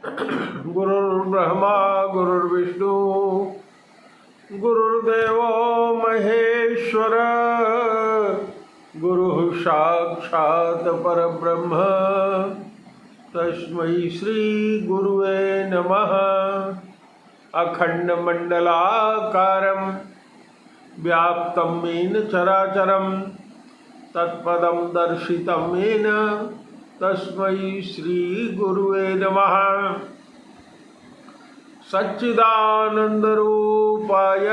गुरुर्ब्रह्मा गुरुर्विष्णु गुरुर्देव महेश्वर गुरुः साक्षात् परब्रह्म तस्मै श्री गुरुवे नमः। अखंडमंडलाकारं व्याप्तं येन चराचरं तत्पदं दर्शितं येन तस्मै श्री गुरुवे नमः। सच्चिदानंदरूपाय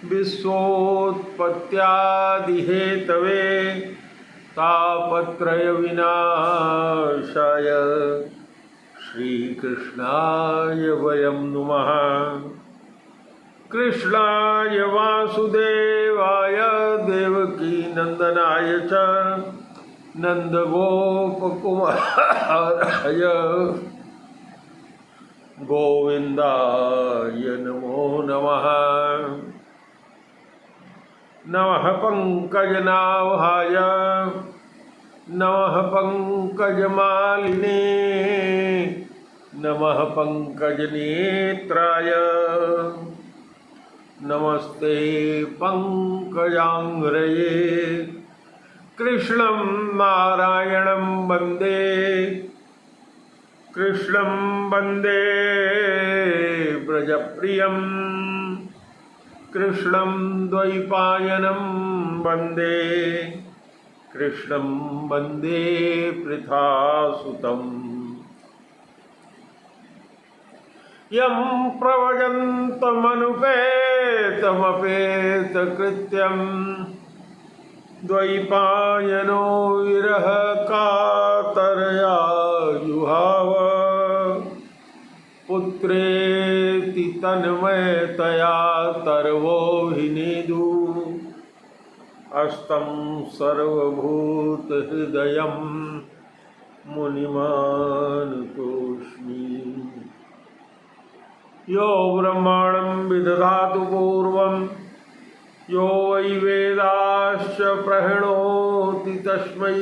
विश्वोत्पत्त्यादिहेतवे तापत्रय विनाशाय श्रीकृष्णाय वयं नुमः। कृष्णाय वासुदेवाय देवकी नंदनाय च नंदगोपकुमाराय गोविंदाय नमो नमः। नमः पंकजनाभाय नमः पंकजमालिने नमः पंकजनेत्राय नमस्ते पंकजांग्रये। कृष्णं नारायणं वन्दे कृष्णं वन्दे व्रजप्रियं कृष्णं द्वैपायनं वन्दे कृष्णं वन्दे पृथासुतम्। यं प्रव्रजन्तमनुपेतमपेतकृत्यं द्वैपायनो विरह कातरया जुहाव। पुत्रेति तन्मयतया तर्वोऽभिनेदु अस्तं सर्वभूतहृदयं मुनिमानुतोऽस्मि। यो ब्रह्माणं विदधातु पूर्वं यो वै वेदाश्च प्रणोति तस्मै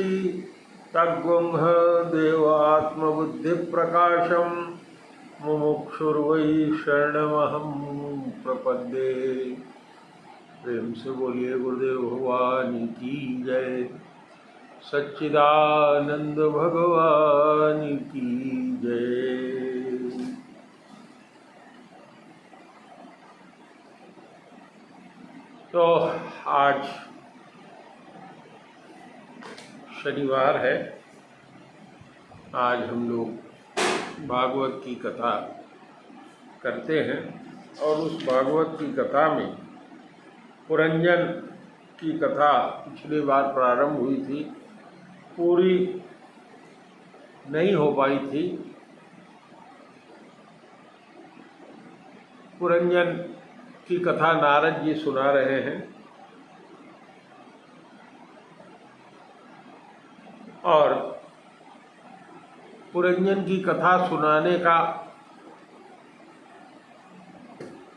तद्ब्रह्म देवात्मबुद्धिप्रकाशं मुमुक्षुर्वै शरणमहं प्रपद्ये। प्रेम से बोलिए गुरुदेव भगवान की जय। सच्चिदानंद भगवान की जय। तो आज शनिवार है। आज हम लोग भागवत की कथा करते हैं और उस भागवत की कथा में पुरंजन की कथा पिछली बार प्रारंभ हुई थी, पूरी नहीं हो पाई थी। पुरंजन की कथा नारद जी सुना रहे हैं और पुरंजन की कथा सुनाने का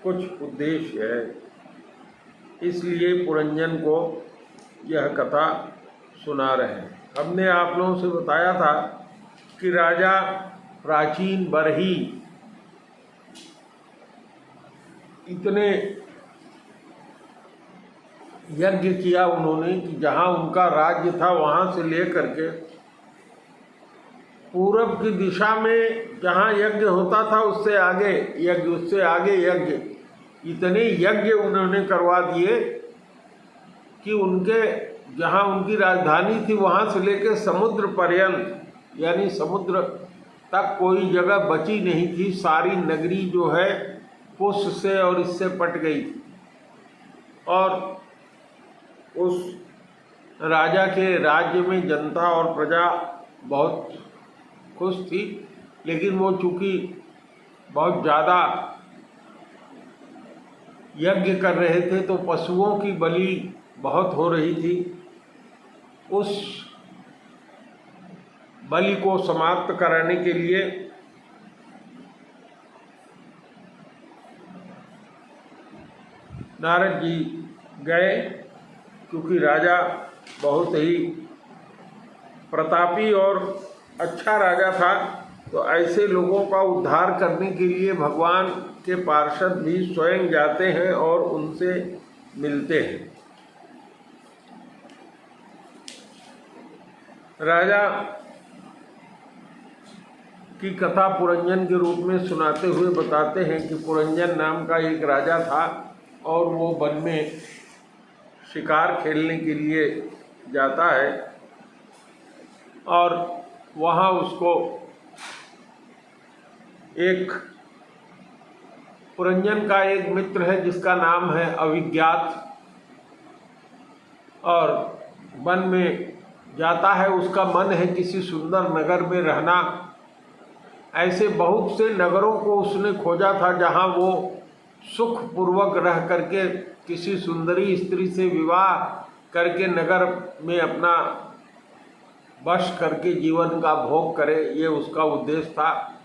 कुछ उद्देश्य है, इसलिए पुरंजन को यह कथा सुना रहे हैं। हमने आप लोगों से बताया था कि राजा प्राचीन बरही इतने यज्ञ किया उन्होंने कि जहाँ उनका राज्य था वहाँ से लेकर के पूरब की दिशा में जहाँ यज्ञ होता था उससे आगे यज्ञ, उससे आगे यज्ञ, इतने यज्ञ उन्होंने करवा दिए कि उनके जहाँ उनकी राजधानी थी वहाँ से लेकर समुद्र पर्यंत, यानी समुद्र तक कोई जगह बची नहीं थी। सारी नगरी जो है कुश से और इससे पट गई थी और उस राजा के राज्य में जनता और प्रजा बहुत खुश थी। लेकिन वो चूँकि बहुत ज़्यादा यज्ञ कर रहे थे तो पशुओं की बलि बहुत हो रही थी। उस बलि को समाप्त कराने के लिए नारद जी गए, क्योंकि राजा बहुत ही प्रतापी और अच्छा राजा था तो ऐसे लोगों का उद्धार करने के लिए भगवान के पार्षद भी स्वयं जाते हैं और उनसे मिलते हैं। राजा की कथा पुरंजन के रूप में सुनाते हुए बताते हैं कि पुरंजन नाम का एक राजा था और वो वन में शिकार खेलने के लिए जाता है और वहाँ उसको एक पुरंजन का एक मित्र है जिसका नाम है अविज्ञात, और वन में जाता है। उसका मन है किसी सुंदर नगर में रहना। ऐसे बहुत से नगरों को उसने खोजा था जहाँ वो सुखपूर्वक रह करके किसी सुंदरी स्त्री से विवाह करके नगर में अपना बश करके जीवन का भोग करे, ये उसका उद्देश्य था।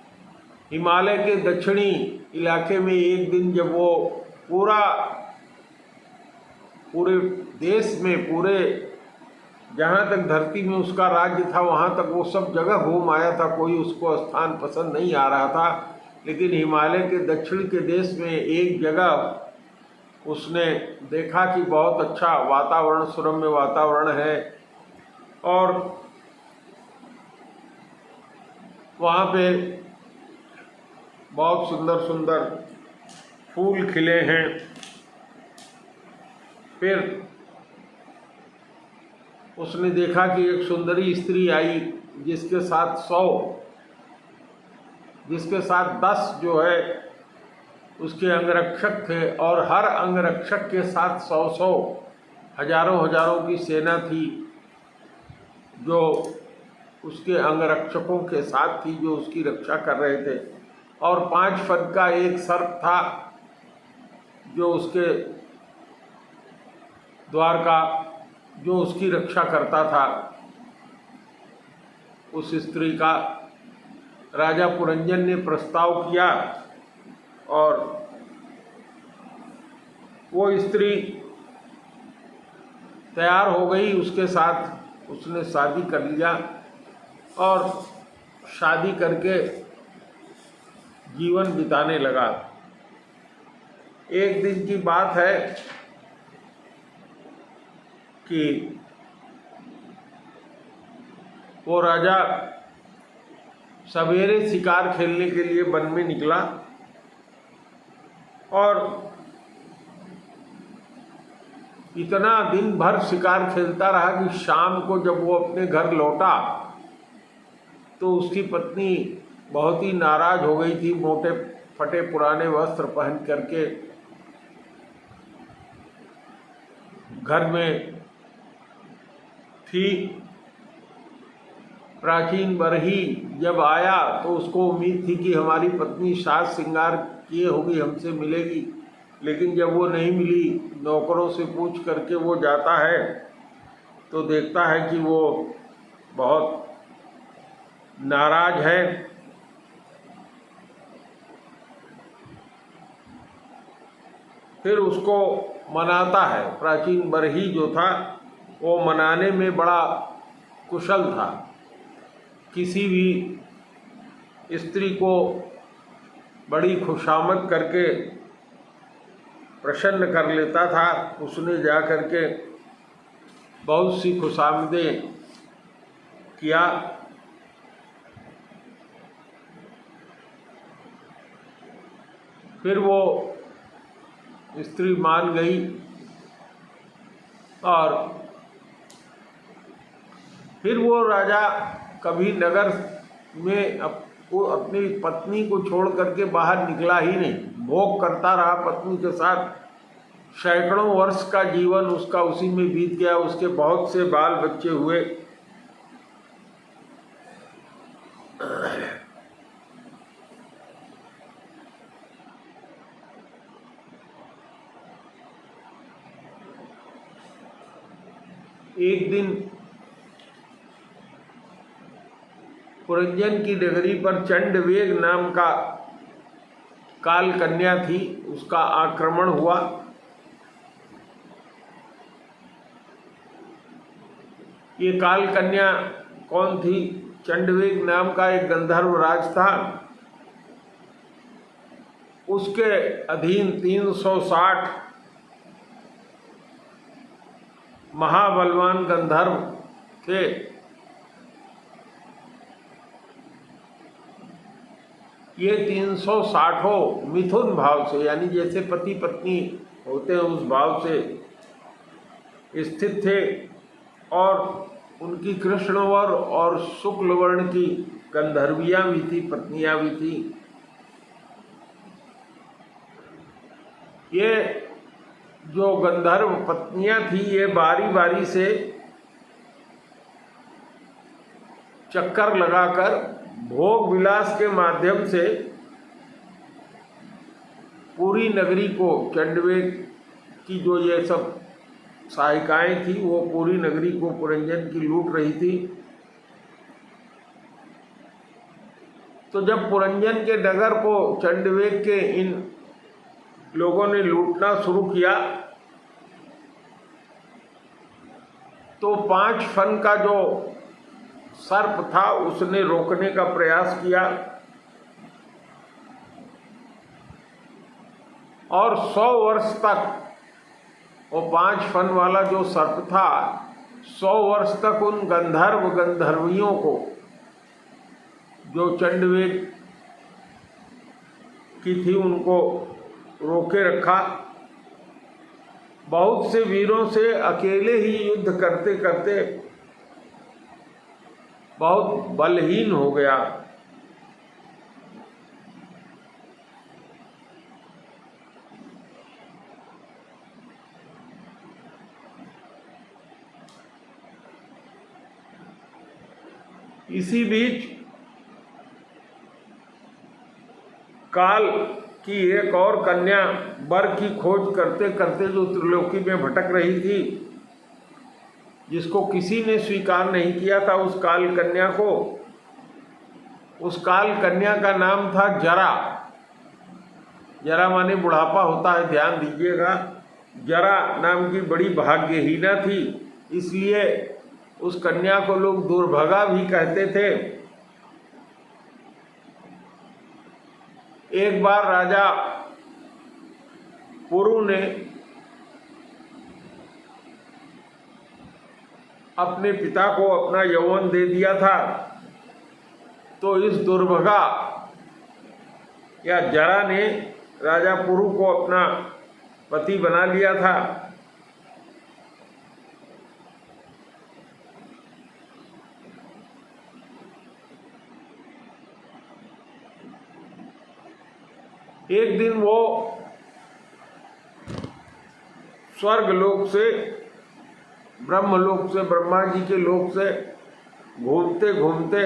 हिमालय के दक्षिणी इलाके में एक दिन जब वो पूरे देश में, पूरे जहाँ तक धरती में उसका राज्य था वहाँ तक वो सब जगह घूम आया था, कोई उसको स्थान पसंद नहीं आ रहा था। लेकिन हिमालय के दक्षिण के देश में एक जगह उसने देखा कि बहुत अच्छा वातावरण, सुरम्य वातावरण है और वहाँ पे बहुत सुंदर सुंदर फूल खिले हैं। फिर उसने देखा कि एक सुंदरी स्त्री आई जिसके साथ 10 जो है उसके अंगरक्षक थे और हर अंगरक्षक के साथ 100 हजारों की सेना थी जो उसके अंगरक्षकों के साथ थी, जो उसकी रक्षा कर रहे थे। और 5 फट का एक सर्प था जो उसके द्वार का, जो उसकी रक्षा करता था। उस स्त्री का राजा पुरंजन ने प्रस्ताव किया और वो स्त्री तैयार हो गई, उसके साथ उसने शादी कर लिया और शादी करके जीवन बिताने लगा। एक दिन की बात है कि वो राजा सवेरे शिकार खेलने के लिए वन में निकला और इतना दिन भर शिकार खेलता रहा कि शाम को जब वो अपने घर लौटा तो उसकी पत्नी बहुत ही नाराज हो गई थी। मोटे फटे पुराने वस्त्र पहन करके घर में थी। प्राचीन बरही जब आया तो उसको उम्मीद थी कि हमारी पत्नी साज श्रृंगार किए होगी, हमसे मिलेगी, लेकिन जब वो नहीं मिली, नौकरों से पूछ करके वो जाता है तो देखता है कि वो बहुत नाराज है। फिर उसको मनाता है। प्राचीन बरही जो था वो मनाने में बड़ा कुशल था, किसी भी स्त्री को बड़ी खुशामद करके प्रसन्न कर लेता था। उसने जा करके बहुत सी खुशामदें किया। फिर वो स्त्री मान गई और फिर वो राजा कभी नगर में अपनी पत्नी को छोड़ करके बाहर निकला ही नहीं, भोग करता रहा पत्नी के साथ। सैकड़ों वर्ष का जीवन उसका उसी में बीत गया। उसके बहुत से बाल बच्चे हुए। एक दिन पुरंजन की नगरी पर चंडवेग नाम का काल कन्या थी, उसका आक्रमण हुआ। ये काल कन्या कौन थी? चंडवेग नाम का एक गंधर्व राज था, उसके अधीन 360 महाबलवान गंधर्व थे। ये 360 मिथुन भाव से, यानी जैसे पति पत्नी होते हैं उस भाव से स्थित थे, और उनकी कृष्णवर और शुक्ल वर्ण की गंधर्वियाँ भी थी, पत्नियाँ भी थी। ये जो गंधर्व पत्नियाँ थी ये बारी बारी से चक्कर लगाकर भोग विलास के माध्यम से पूरी नगरी को, चंडवेग की जो ये सब सहायिकाएँ थी वो पूरी नगरी को पुरंजन की लूट रही थी। तो जब पुरंजन के नगर को चंडवेग के इन लोगों ने लूटना शुरू किया तो 5 फन का जो सर्प था उसने रोकने का प्रयास किया, और 100 वर्ष तक वो 5 फन वाला जो सर्प था 100 वर्ष तक उन गंधर्व गंधर्वियों को, जो चंडवेग की थी, उनको रोके रखा। बहुत से वीरों से अकेले ही युद्ध करते करते बहुत बलहीन हो गया। इसी बीच काल की एक और कन्या वर की खोज करते करते जो त्रिलोकी में भटक रही थी, जिसको किसी ने स्वीकार नहीं किया था, उस काल कन्या को, उस काल कन्या का नाम था जरा। जरा माने बुढ़ापा होता है, ध्यान दीजिएगा। जरा नाम की बड़ी भाग्यहीना थी, इसलिए उस कन्या को लोग दुर्भगा भी कहते थे। एक बार राजा पुरु ने अपने पिता को अपना यौवन दे दिया था, तो इस दुर्भगा या जरा ने राजा पुरु को अपना पति बना लिया था। एक दिन वो स्वर्गलोक से, ब्रह्मलोक से, ब्रह्मा जी के लोक से घूमते घूमते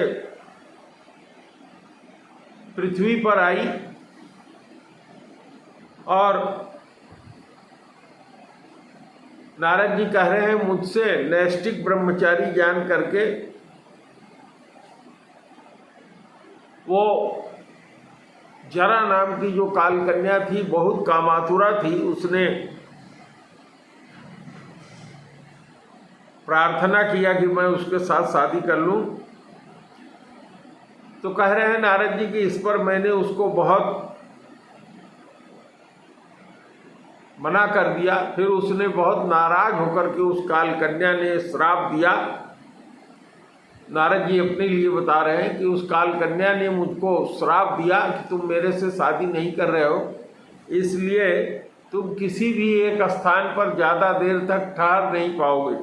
पृथ्वी पर आई, और नारद जी कह रहे हैं मुझसे नैष्टिक ब्रह्मचारी जान करके वो जरा नाम की जो काल कन्या थी, बहुत कामातुरा थी, उसने प्रार्थना किया कि मैं उसके साथ शादी कर लूं। तो कह रहे हैं नारद जी कि इस पर मैंने उसको बहुत मना कर दिया। फिर उसने बहुत नाराज होकर के उस काल कन्या ने श्राप दिया। नारद जी अपने लिए बता रहे हैं कि उस काल कन्या ने मुझको श्राप दिया कि तुम मेरे से शादी नहीं कर रहे हो, इसलिए तुम किसी भी एक स्थान पर ज़्यादा देर तक ठहर नहीं पाओगे।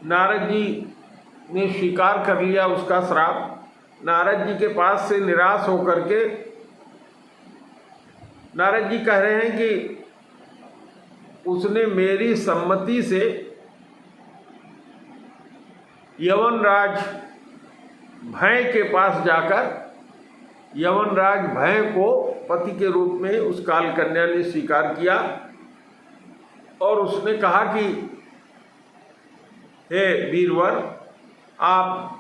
नारद जी ने स्वीकार कर लिया उसका श्राप। नारद जी के पास से निराश होकर के नारद जी कह रहे हैं कि उसने मेरी सम्मति से यवनराज भय के पास जाकर, यवनराज भय को पति के रूप में उस काल कन्या ने स्वीकार किया, और उसने कहा कि हे वीरवर, आप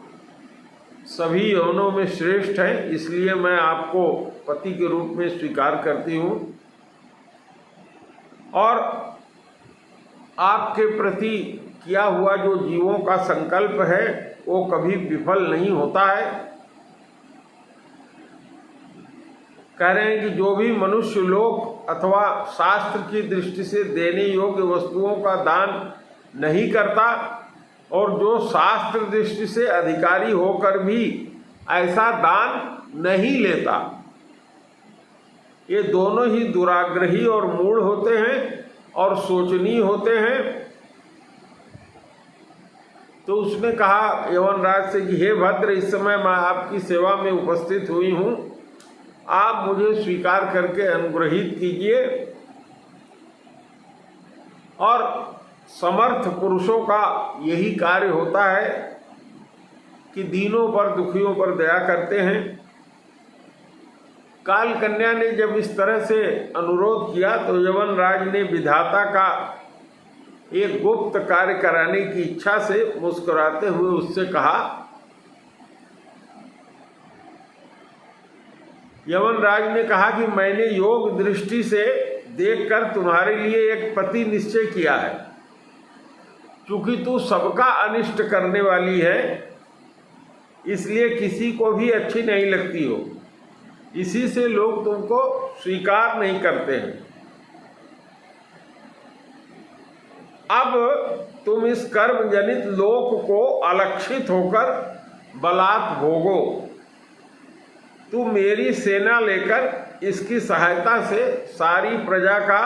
सभी यौनों में श्रेष्ठ हैं, इसलिए मैं आपको पति के रूप में स्वीकार करती हूँ, और आपके प्रति किया हुआ जो जीवों का संकल्प है वो कभी विफल नहीं होता है। कह रहे हैं कि जो भी मनुष्य लोग अथवा शास्त्र की दृष्टि से देने योग्य वस्तुओं का दान नहीं करता और जो शास्त्र दृष्टि से अधिकारी होकर भी ऐसा दान नहीं लेता, ये दोनों ही दुराग्रही और मूढ़ होते हैं और शोचनीय होते हैं। तो उसने कहा यवनराज से कि हे भद्र, इस समय मैं आपकी सेवा में उपस्थित हुई हूँ, आप मुझे स्वीकार करके अनुग्रहित कीजिए। और समर्थ पुरुषों का यही कार्य होता है कि दीनों पर, दुखियों पर दया करते हैं। काल कन्या ने जब इस तरह से अनुरोध किया तो यवनराज ने विधाता का एक गुप्त कार्य कराने की इच्छा से मुस्कुराते हुए उससे कहा, यवनराज ने कहा कि मैंने योग दृष्टि से देखकर तुम्हारे लिए एक पति निश्चय किया है। चूंकि तू सबका अनिष्ट करने वाली है, इसलिए किसी को भी अच्छी नहीं लगती हो, इसी से लोग तुमको स्वीकार नहीं करते हैं। अब तुम इस कर्म जनित लोक को अलक्षित होकर बलात् भोगो। तू मेरी सेना लेकर इसकी सहायता से सारी प्रजा का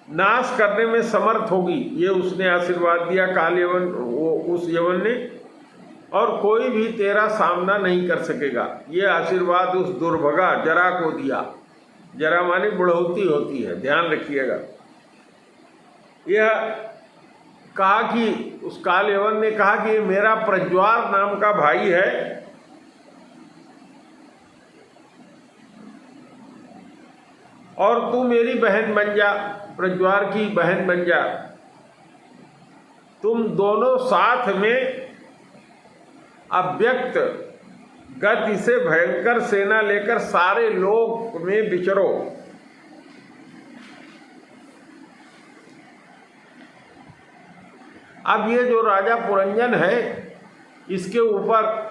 नाश करने में समर्थ होगी। ये उसने आशीर्वाद दिया काल यवन, उस यवन ने, और कोई भी तेरा सामना नहीं कर सकेगा। ये आशीर्वाद उस दुर्भगा जरा को दिया। जरा माने बुढ़ौती होती है, ध्यान रखिएगा। यह कहा कि उस काल यवन ने कहा कि ये मेरा प्रज्वार नाम का भाई है, और तू मेरी बहन बन जा, प्रज्वार की बहन बन जा। तुम दोनों साथ में अव्यक्त गति से भयंकर सेना लेकर सारे लोक में विचरो। अब ये जो राजा पुरंजन है, इसके ऊपर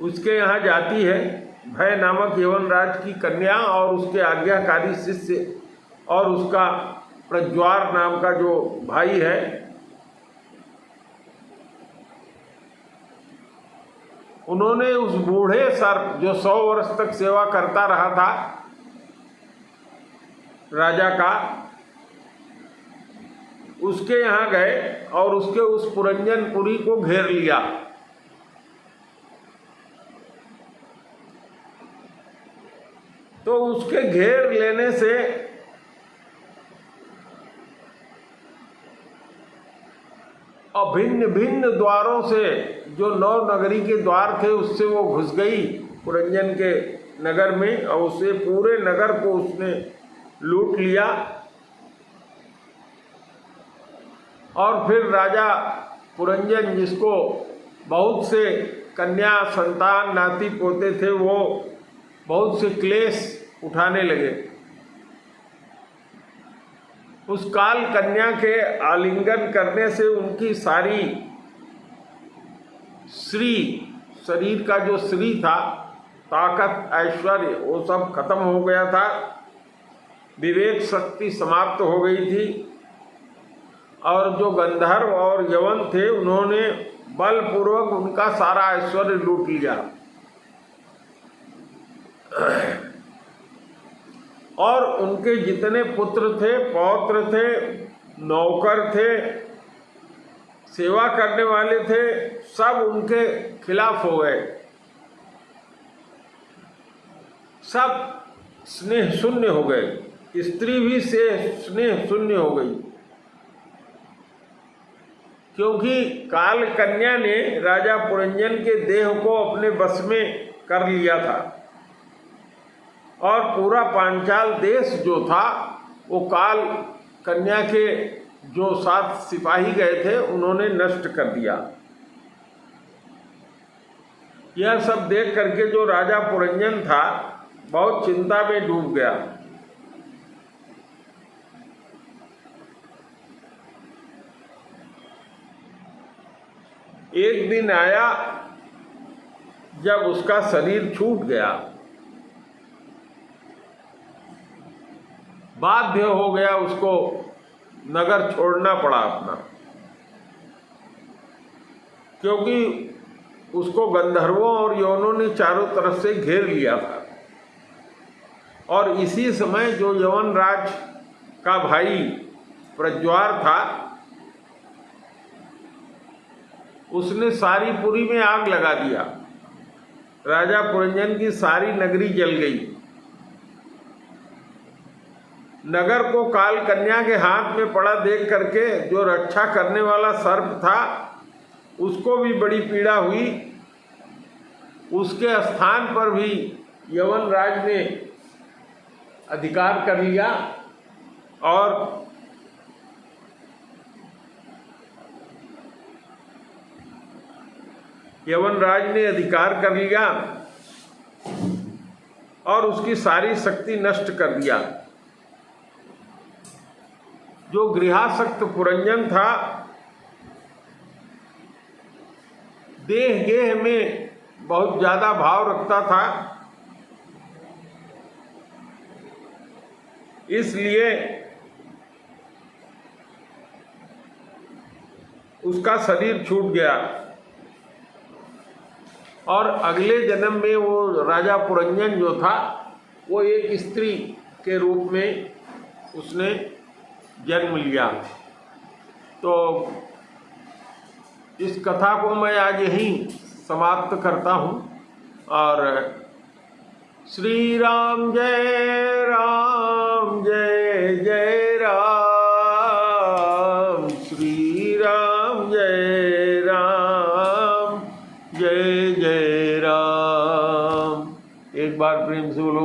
उसके यहाँ जाती है भय नामक यवनराज की कन्या और उसके आज्ञाकारी शिष्य और उसका प्रज्वार नाम का जो भाई है। उन्होंने उस बूढ़े सर्प जो 100 वर्ष तक सेवा करता रहा था राजा का, उसके यहाँ गए और उसके उस पुरंजनपुरी को घेर लिया। तो उसके घेर लेने से भिन्न भिन्न द्वारों से, जो 9 नगरी के द्वार थे, उससे वो घुस गई पुरंजन के नगर में और उसे पूरे नगर को उसने लूट लिया। और फिर राजा पुरंजन, जिसको बहुत से कन्या संतान नाती पोते थे, वो बहुत से क्लेश उठाने लगे। उस काल कन्या के आलिंगन करने से उनकी सारी श्री, शरीर का जो श्री था, ताकत, ऐश्वर्य, वो सब खत्म हो गया था। विवेक शक्ति समाप्त हो गई थी। और जो गंधर्व और यवन थे, उन्होंने बलपूर्वक उनका सारा ऐश्वर्य लूट लिया। और उनके जितने पुत्र थे, पौत्र थे, नौकर थे, सेवा करने वाले थे, सब उनके खिलाफ हो गए। सब स्नेह शून्य हो गए। स्त्री भी से स्नेह शून्य हो गई, क्योंकि काल कन्या ने राजा पुरंजन के देह को अपने बस में कर लिया था। और पूरा पांचाल देश जो था, वो काल कन्या के जो 7 सिपाही गए थे, उन्होंने नष्ट कर दिया। यह सब देख करके जो राजा पुरंजन था, बहुत चिंता में डूब गया। एक दिन आया जब उसका शरीर छूट गया, बाध्य हो गया उसको नगर छोड़ना पड़ा अपना, क्योंकि उसको गंधर्वों और यवनों ने चारों तरफ से घेर लिया था। और इसी समय जो यवनराज का भाई प्रज्वार था, उसने सारी पुरी में आग लगा दिया। राजा पुरंजन की सारी नगरी जल गई। नगर को काल कन्या के हाथ में पड़ा देख करके जो रक्षा करने वाला सर्प था, उसको भी बड़ी पीड़ा हुई। उसके स्थान पर भी यवनराज ने अधिकार कर लिया और यवनराज ने अधिकार कर लिया और उसकी सारी शक्ति नष्ट कर दिया। जो गृहासक्त पुरंजन था, देह गेह में बहुत ज्यादा भाव रखता था, इसलिए उसका शरीर छूट गया और अगले जन्म में वो राजा पुरंजन जो था, वो एक स्त्री के रूप में उसने जन्म लिया। तो इस कथा को मैं आज यहीं समाप्त करता हूँ। और श्री राम जय जय राम, श्री राम जय राम, जय जय राम। एक बार प्रेम से बोलो।